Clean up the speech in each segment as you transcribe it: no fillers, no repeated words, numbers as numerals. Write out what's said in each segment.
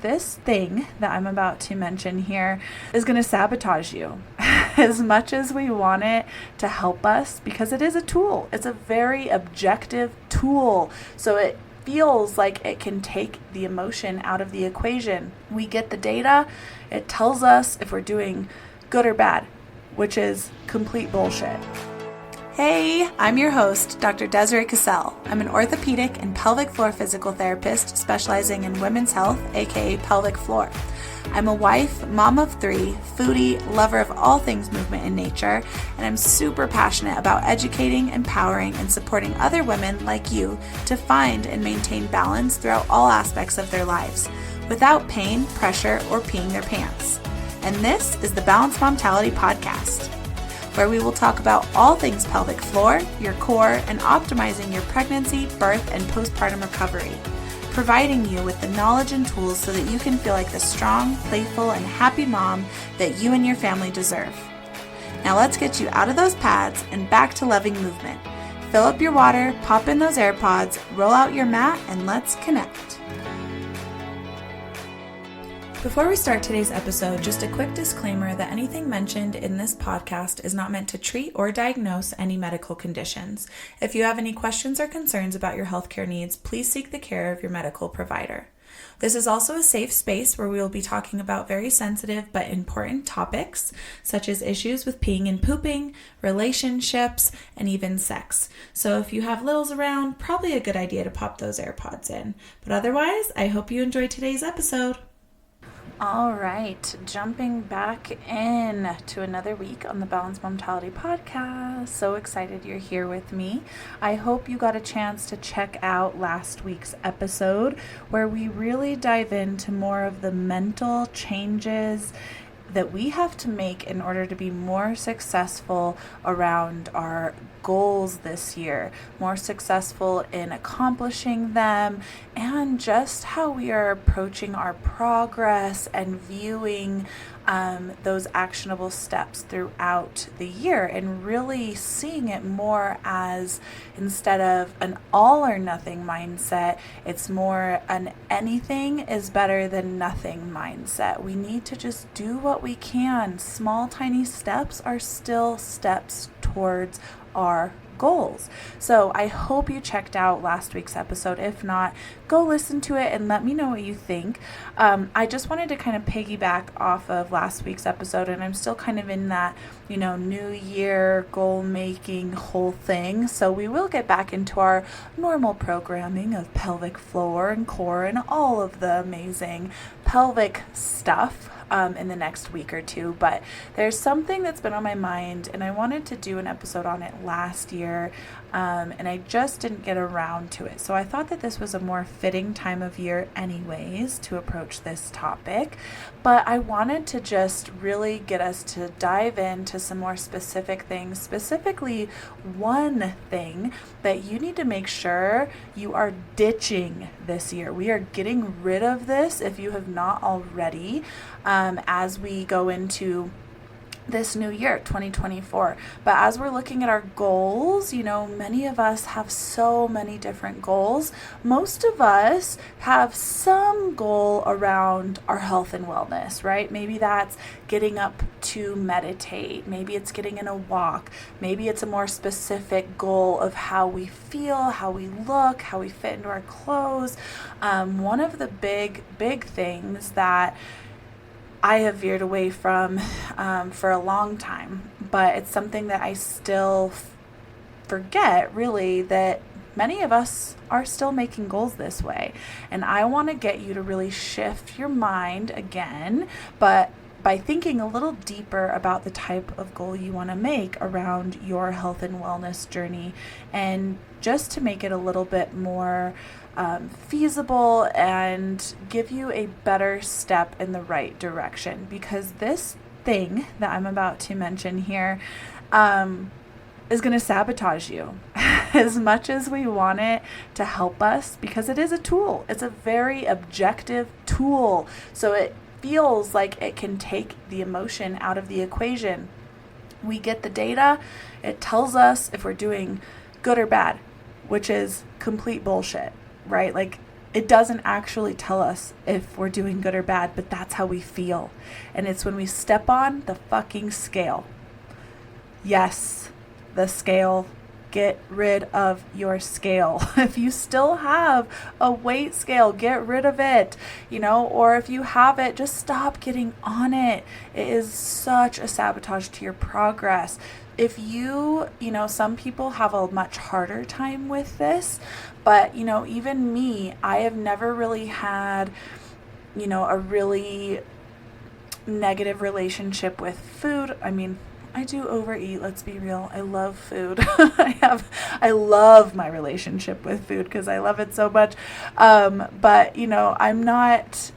This thing that I'm about to mention here is going to sabotage you as much as we want it to help us, because it is a tool. It's a very objective tool. So it feels like it can take the emotion out of the equation. We get the data. It tells us if we're doing good or bad, which is complete bullshit. Hey, I'm your host, Dr. Desiree Cassell. I'm an orthopedic and pelvic floor physical therapist specializing in women's health, aka pelvic floor. I'm a wife, mom of 3, foodie, lover of all things movement and nature, and I'm super passionate about educating, empowering, and supporting other women like you to find and maintain balance throughout all aspects of their lives, without pain, pressure, or peeing their pants. And this is the Balanced Momtality Podcast, where we will talk about all things pelvic floor, your core, and optimizing your pregnancy, birth, and postpartum recovery, providing you with the knowledge and tools so that you can feel like the strong, playful, and happy mom that you and your family deserve. Now let's get you out of those pads and back to loving movement. Fill up your water, pop in those AirPods, roll out your mat, and let's connect. Before we start today's episode, just a quick disclaimer that anything mentioned in this podcast is not meant to treat or diagnose any medical conditions. If you have any questions or concerns about your healthcare needs, please seek the care of your medical provider. This is also a safe space where we will be talking about very sensitive but important topics, such as issues with peeing and pooping, relationships, and even sex. So if you have littles around, probably a good idea to pop those AirPods in. But otherwise, I hope you enjoyed today's episode. All right, jumping back in to another week on the Balanced Momtality Podcast. So excited you're here with me. I hope you got a chance to check out last week's episode where we really dive into more of the mental changes that we have to make in order to be more successful around our goals this year, more successful in accomplishing them, and just how we are approaching our progress and viewing those actionable steps throughout the year, and really seeing it more as, instead of an all or nothing mindset, it's more an anything is better than nothing mindset. We need to just do what we can. Small, tiny steps are still steps towards our goals. So I hope you checked out last week's episode. If not, go listen to it and let me know what you think. I just wanted to kind of piggyback off of last week's episode, and I'm still kind of in that, new year goal making whole thing. So we will get back into our normal programming of pelvic floor and core and all of the amazing pelvic stuff in the next week or two, but there's something that's been on my mind, and I wanted to do an episode on it last year, and I just didn't get around to it. So I thought that this was a more fitting time of year anyways to approach this topic, but I wanted to just really get us to dive into some more specific things, specifically one thing that you need to make sure you are ditching this year. We are getting rid of this if you have not already, as we go into this new year, 2024. But as we're looking at our goals, many of us have so many different goals. Most of us have some goal around our health and wellness, right? Maybe that's getting up to meditate. Maybe it's getting in a walk. Maybe it's a more specific goal of how we feel, how we look, how we fit into our clothes. One of the big things that I have veered away from for a long time, but it's something that I still forget, really, that many of us are still making goals this way. And I want to get you to really shift your mind again, but by thinking a little deeper about the type of goal you want to make around your health and wellness journey, and just to make it a little bit more feasible and give you a better step in the right direction. Because this thing that I'm about to mention here is going to sabotage you as much as we want it to help us, because it is a tool. It's a very objective tool. So it feels like it can take the emotion out of the equation. We get the data. It tells us if we're doing good or bad, which is complete bullshit, right? Like, it doesn't actually tell us if we're doing good or bad, but that's how we feel. And it's when we step on the fucking scale. Yes, the scale. Get rid of your scale. If you still have a weight scale, get rid of it, or if you have it, just stop getting on it. It is such a sabotage to your progress. If some people have a much harder time with this, but, even me, I have never really had, a really negative relationship with food. I mean, I do overeat, let's be real. I love food. I love my relationship with food because I love it so much. But, I'm not,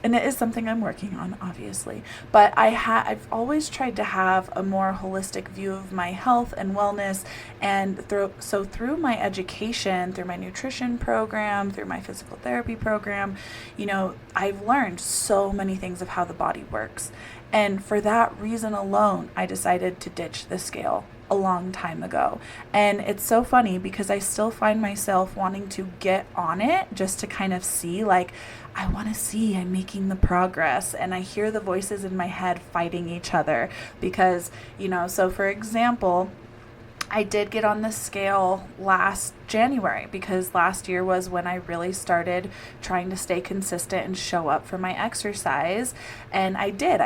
and it is something I'm working on, obviously. But I've always tried to have a more holistic view of my health and wellness. And through my education, through my nutrition program, through my physical therapy program, I've learned so many things of how the body works. And for that reason alone, I decided to ditch the scale a long time ago. And it's so funny because I still find myself wanting to get on it just to kind of see, I want to see I'm making the progress. And I hear the voices in my head fighting each other because, so for example, I did get on the scale last January because last year was when I really started trying to stay consistent and show up for my exercise. And I did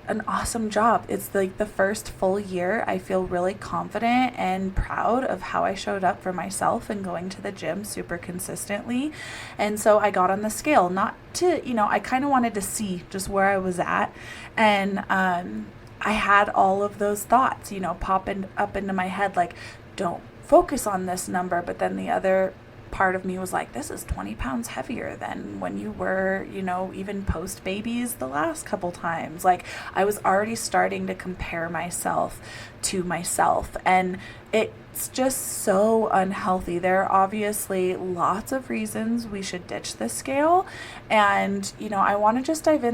an awesome job. It's the first full year I feel really confident and proud of how I showed up for myself and going to the gym super consistently. And so I got on the scale, not to, I kind of wanted to see just where I was at. And, I had all of those thoughts, popping up into my head, don't focus on this number. But then the other part of me was like, this is 20 pounds heavier than when you were, even post babies the last couple times. I was already starting to compare myself to myself, and it's just so unhealthy. There are obviously lots of reasons we should ditch the scale. And, I want to just dive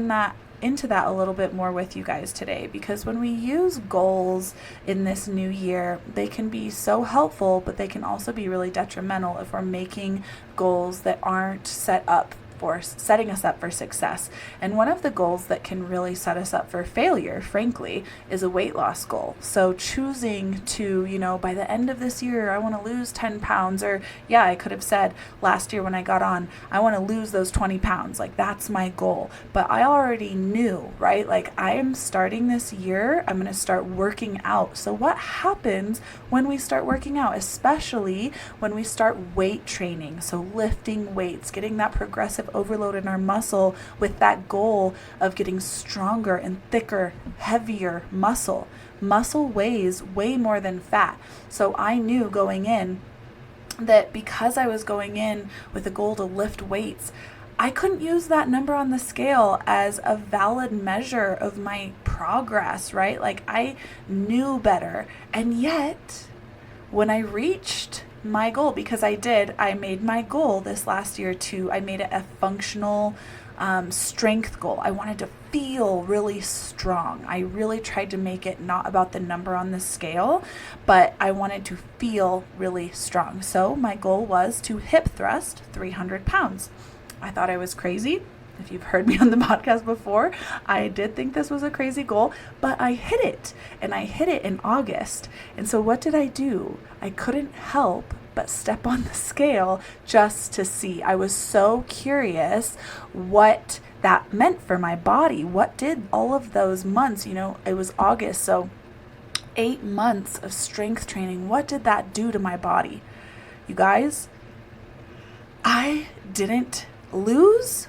into that a little bit more with you guys today, because when we use goals in this new year, they can be so helpful, but they can also be really detrimental if we're making goals that aren't setting us up for success. And one of the goals that can really set us up for failure, frankly, is a weight loss goal. So choosing to, by the end of this year, I want to lose 10 pounds, or I could have said last year when I got on, I want to lose those 20 pounds. That's my goal. But I already knew, right? I am starting this year, I'm going to start working out. So what happens when we start working out, especially when we start weight training? So lifting weights, getting that progressive overload in our muscle with that goal of getting stronger and thicker, heavier muscle. Muscle weighs way more than fat. So I knew going in that because I was going in with a goal to lift weights, I couldn't use that number on the scale as a valid measure of my progress, right? I knew better. And yet, when I reached my goal, because I made my goal this last year I made it a functional strength goal. I wanted to feel really strong. I really tried to make it not about the number on the scale, but I wanted to feel really strong. So my goal was to hip thrust 300 pounds. I thought I was crazy. If you've heard me on the podcast before, I did think this was a crazy goal, but I hit it, and I hit it in August. And so what did I do? I couldn't help but step on the scale just to see. I was so curious what that meant for my body. What did all of those months, it was August, so 8 months of strength training, what did that do to my body? You guys, I didn't lose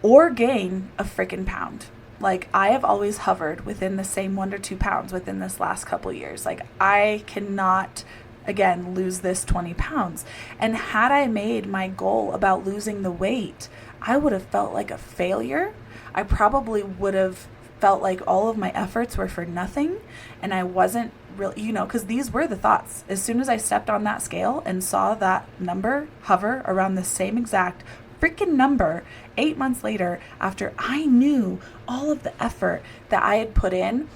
or gain a freaking pound. I have always hovered within the same 1 to 2 pounds within this last couple years. I cannot, again, lose this 20 pounds. And had I made my goal about losing the weight, I would have felt like a failure. I probably would have felt like all of my efforts were for nothing. And I wasn't really, because these were the thoughts. As soon as I stepped on that scale and saw that number hover around the same exact freaking number 8 months later, after I knew all of the effort that I had put in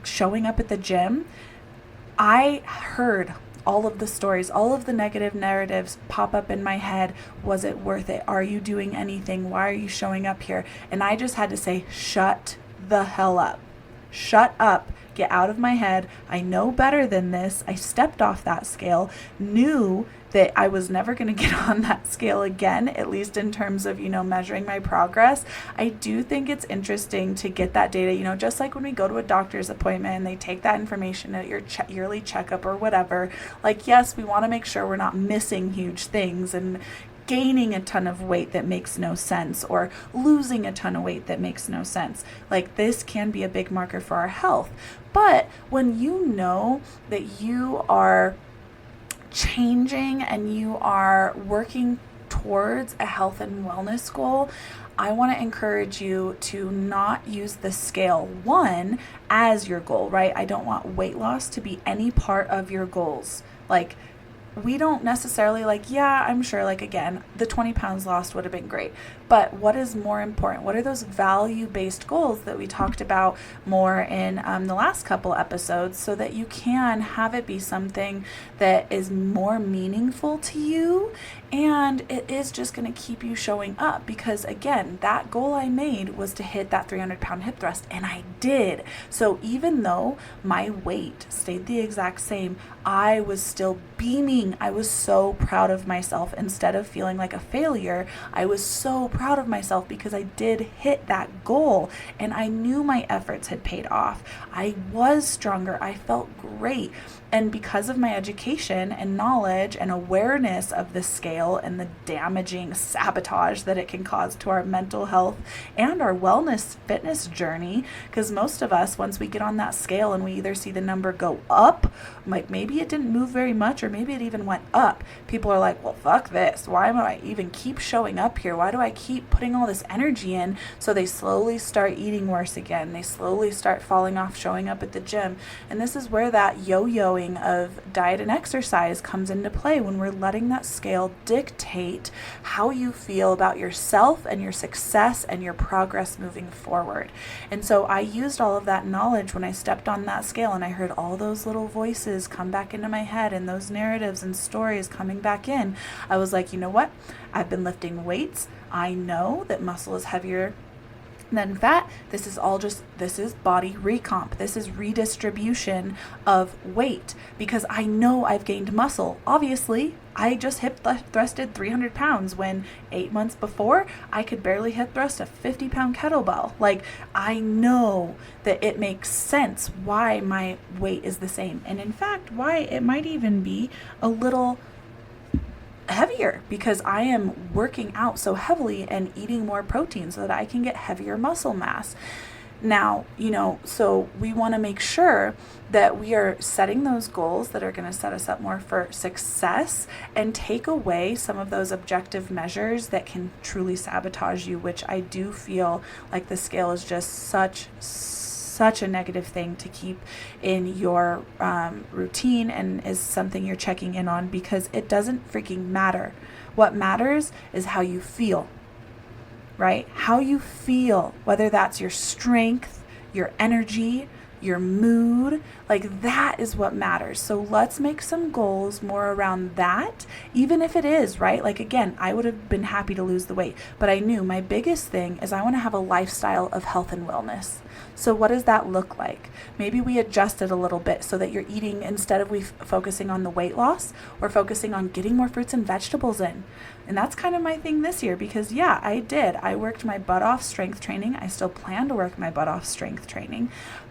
showing up at the gym, I heard all of the stories, all of the negative narratives pop up in my head. Was it worth it? Are you doing anything? Why are you showing up here? And I just had to say, shut the hell up. Shut up. Get out of my head. I know better than this. I stepped off that scale, knew that I was never going to get on that scale again, at least in terms of, measuring my progress. I do think it's interesting to get that data, just like when we go to a doctor's appointment and they take that information at your yearly checkup or whatever. Like, yes, we want to make sure we're not missing huge things and gaining a ton of weight that makes no sense or losing a ton of weight that makes no sense. Like, this can be a big marker for our health. But when you know that you are changing and you are working towards a health and wellness goal, I want to encourage you to not use the scale, one, as your goal, right? I don't want weight loss to be any part of your goals. Like, we don't necessarily I'm sure, again, the 20 pounds lost would have been great. But what is more important? What are those value-based goals that we talked about more in the last couple episodes, so that you can have it be something that is more meaningful to you, and it is just going to keep you showing up? Because again, that goal I made was to hit that 300-pound hip thrust, and I did. So even though my weight stayed the exact same, I was still beaming. I was so proud of myself. Instead of feeling like a failure, I was so proud of myself because I did hit that goal and I knew my efforts had paid off. I was stronger. I felt great. And because of my education and knowledge and awareness of the scale and the damaging sabotage that it can cause to our mental health and our wellness fitness journey, because most of us, once we get on that scale and we either see the number go up, like maybe it didn't move very much, or maybe it even went up, people are like, well, fuck this. Why am I even keep showing up here? Why do I keep putting all this energy in? So they slowly start eating worse again. They slowly start falling off showing up at the gym. And this is where that yo-yoing of diet and exercise comes into play, when we're letting that scale dictate how you feel about yourself and your success and your progress moving forward. And so I used all of that knowledge when I stepped on that scale and I heard all those little voices come back into my head and those narratives and stories coming back in. I was like, you know what? I've been lifting weights. I know that muscle is heavier than fat. This is body recomp. This is redistribution of weight, because I know I've gained muscle. Obviously, I just hip thrusted 300 pounds when 8 months before I could barely hip thrust a 50-pound kettlebell. Like, I know that it makes sense why my weight is the same. And in fact, why it might even be a little heavier, because I am working out so heavily and eating more protein so that I can get heavier muscle mass. Now, so we want to make sure that we are setting those goals that are going to set us up more for success and take away some of those objective measures that can truly sabotage you, which I do feel like the scale is just such a negative thing to keep in your routine, and is something you're checking in on, because it doesn't freaking matter. What matters is how you feel, right? How you feel, whether that's your strength, your energy, your mood, like that is what matters. So let's make some goals more around that, even if it is, right? Like, again, I would have been happy to lose the weight, but I knew my biggest thing is I want to have a lifestyle of health and wellness. So what does that look like? Maybe we adjust it a little bit so that you're eating, instead of focusing on the weight loss, we're focusing on getting more fruits and vegetables in. And that's kind of my thing this year, because yeah, I worked my butt off strength training. I still plan to work my butt off strength training,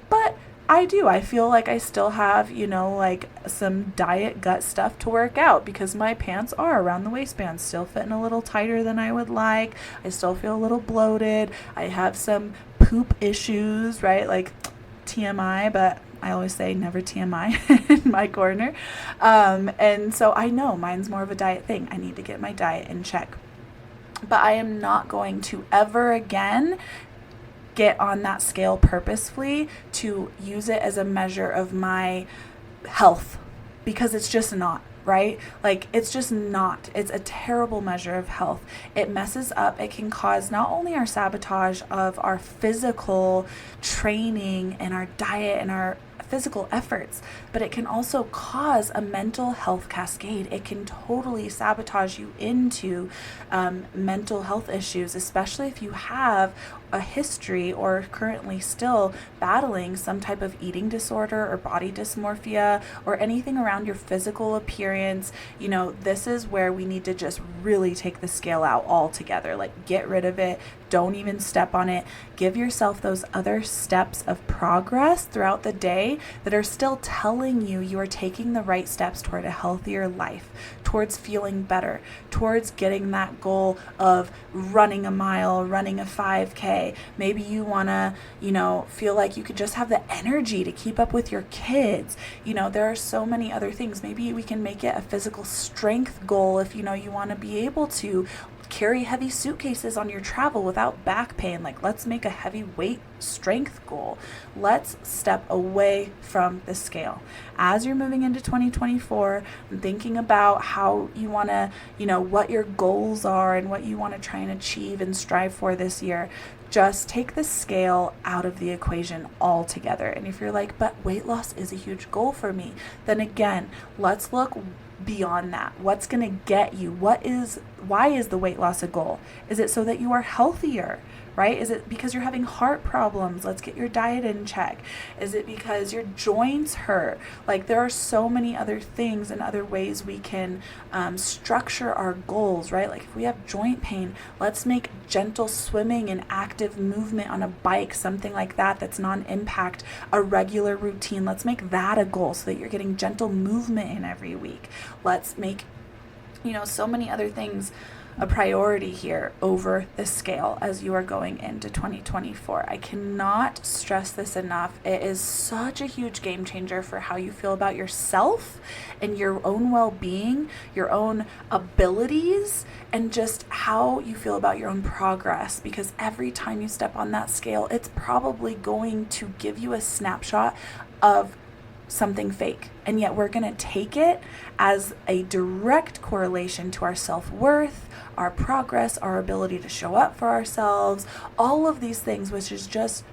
but I feel like I still have, some diet gut stuff to work out, because my pants are around the waistband, still fitting a little tighter than I would like. I still feel a little bloated. I have some poop issues, right? Like TMI, but I always say never TMI in my corner. And so I know mine's more of a diet thing. I need to get my diet in check. But I am not going to ever again get on that scale purposefully to use it as a measure of my health, because it's just not, right? Like, it's just not. It's a terrible measure of health. It messes up. It can cause not only our sabotage of our physical training and our diet and our physical efforts, but it can also cause a mental health cascade. It can totally sabotage you into mental health issues, especially if you have a history or currently still battling some type of eating disorder or body dysmorphia or anything around your physical appearance. This is where we need to just really take the scale out altogether. Like, get rid of it. Don't even step on it. Give yourself those other steps of progress throughout the day that are still telling you are taking the right steps toward a healthier life, towards feeling better, towards getting that goal of running a mile, running a 5K. Maybe you want to, feel like you could just have the energy to keep up with your kids. There are so many other things. Maybe we can make it a physical strength goal if, you want to be able to carry heavy suitcases on your travel without back pain. Like, let's make a heavy weight strength goal. Let's step away from the scale. As you're moving into 2024, and thinking about how you want to, what your goals are and what you want to try and achieve and strive for this year, just take the scale out of the equation altogether. And if you're like, but weight loss is a huge goal for me, then again, let's look beyond that. What's going to get you? Why is the weight loss a goal? Is it so that you are healthier, right? Is it because you're having heart problems? Let's get your diet in check. Is it because your joints hurt? Like, there are so many other things and other ways we can structure our goals, right? Like, if we have joint pain, let's make gentle swimming and active movement on a bike, something like that, that's non-impact, a regular routine. Let's make that a goal so that you're getting gentle movement in every week. Let's make, so many other things a priority here over the scale as you are going into 2024. I cannot stress this enough. It is such a huge game changer for how you feel about yourself and your own well-being, your own abilities, and just how you feel about your own progress. Because every time you step on that scale, it's probably going to give you a snapshot of something fake. And yet we're going to take it as a direct correlation to our self-worth, our progress, our ability to show up for ourselves, all of these things, which is just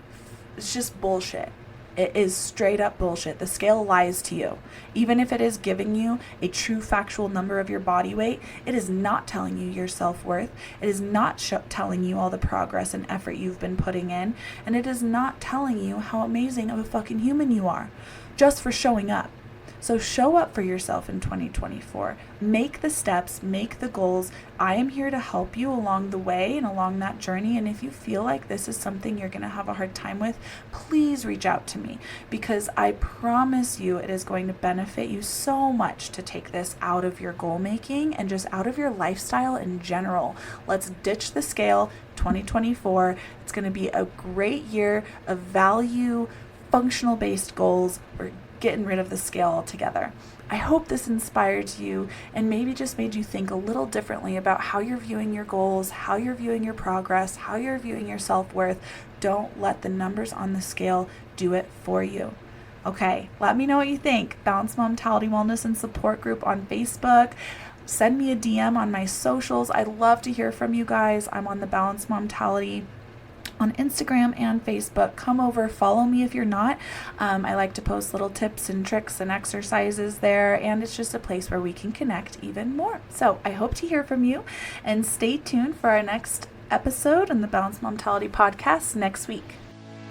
bullshit. It is straight up bullshit. The scale lies to you. Even if it is giving you a true factual number of your body weight, it is not telling you your self-worth. It is not telling you all the progress and effort you've been putting in. And it is not telling you how amazing of a fucking human you are just for showing up. So show up for yourself in 2024. Make the steps, make the goals. I am here to help you along the way and along that journey. And if you feel like this is something you're going to have a hard time with, please reach out to me, because I promise you it is going to benefit you so much to take this out of your goal making and just out of your lifestyle in general. Let's ditch the scale. 2024. It's going to be a great year of value, functional based goals. We're getting rid of the scale altogether. I hope this inspired you and maybe just made you think a little differently about how you're viewing your goals, how you're viewing your progress, how you're viewing your self-worth. Don't let the numbers on the scale do it for you. Okay, let me know what you think. Balanced Momtality Wellness and Support Group on Facebook. Send me a DM on my socials. I'd love to hear from you guys. I'm on the Balanced Momtality on Instagram and Facebook. Come over, follow me if you're not. I like to post little tips and tricks and exercises there, and it's just a place where we can connect even more. So I hope to hear from you, and stay tuned for our next episode on the Balanced Momtality podcast next week.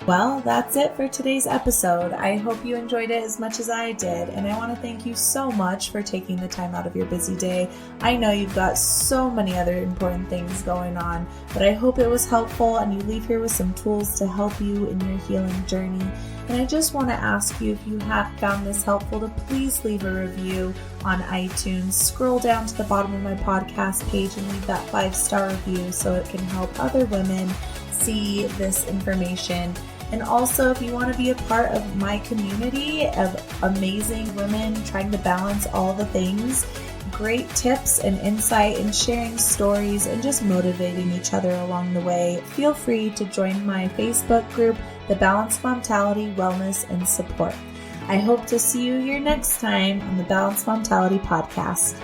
Well, that's it for today's episode. I hope you enjoyed it as much as I did, and I want to thank you so much for taking the time out of your busy day. I know you've got so many other important things going on, but I hope it was helpful and you leave here with some tools to help you in your healing journey. And I just want to ask you, if you have found this helpful, to please leave a review on iTunes. Scroll down to the bottom of my podcast page and leave that 5-star review so it can help other women see this information. And also, if you want to be a part of my community of amazing women trying to balance all the things, great tips and insight and sharing stories and just motivating each other along the way, feel free to join my Facebook group, The Balanced Momtality Wellness and Support. I hope to see you here next time on the Balanced Momtality Podcast.